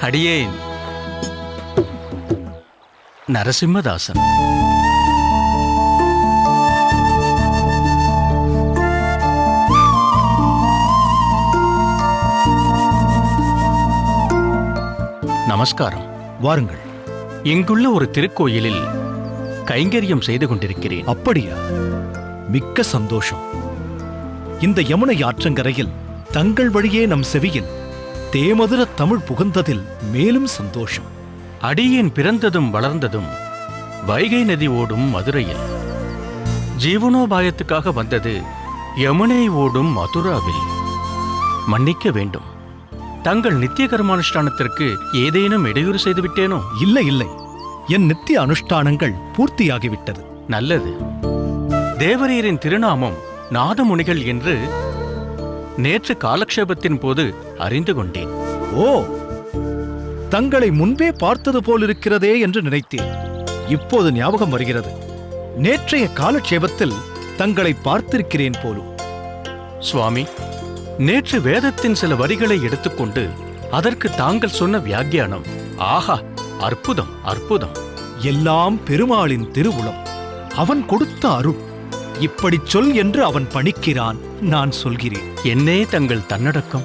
அடியேன் நரசிம்மதாசன். நமஸ்காரம். வாருங்கள். இங்குள்ள ஒரு திருக்கோயிலில் கைங்கரியம் செய்து கொண்டிருக்கிறேன். அப்படியா? மிக்க சந்தோஷம். இந்த யமுனை ஆற்றங்கரையில் தங்கள் வழியே நம் செவியில் தேமதுர தமிழ் புகுந்ததில் மேலும் சந்தோஷம். அடியேன் பிறந்ததும் வளர்ந்ததும் வைகை நதி ஓடும் மதுரையில். ஜீவனோபாயத்துக்காக வந்தது யமுனை ஓடும் மதுராவில். மன்னிக்க வேண்டும், தங்கள் நித்திய கர்மானுஷ்டானத்திற்கு ஏதேனும் இடையூறு செய்துவிட்டேனோ? இல்லை இல்லை, என் நித்திய அனுஷ்டானங்கள் பூர்த்தியாகிவிட்டது. நல்லது. தேவரீரின் திருநாமம் நாதமுனிகள் என்று நேற்று காலக்ஷேபத்தின் போது அறிந்து கொண்டேன். ஓ, தங்களை முன்பே பார்த்தது போலிருக்கிறதே என்று நினைத்தேன். இப்போது ஞாபகம் வருகிறது. நேற்றைய காலக்ஷேபத்தில் தங்களை பார்த்திருக்கிறேன் போலும். சுவாமி, நேற்று வேதத்தின் சில வரிகளை எடுத்துக்கொண்டு அதற்கு தாங்கள் சொன்ன வியாக்கியானம், ஆஹா, அற்புதம் அற்புதம். எல்லாம் பெருமாளின் திருவுளம், அவன் கொடுத்த அருள். இப்படிச் சொல் என்று அவன் பணிக்கிறான், நான் சொல்கிறேன். என்னே தங்கள் தன்னடக்கம்.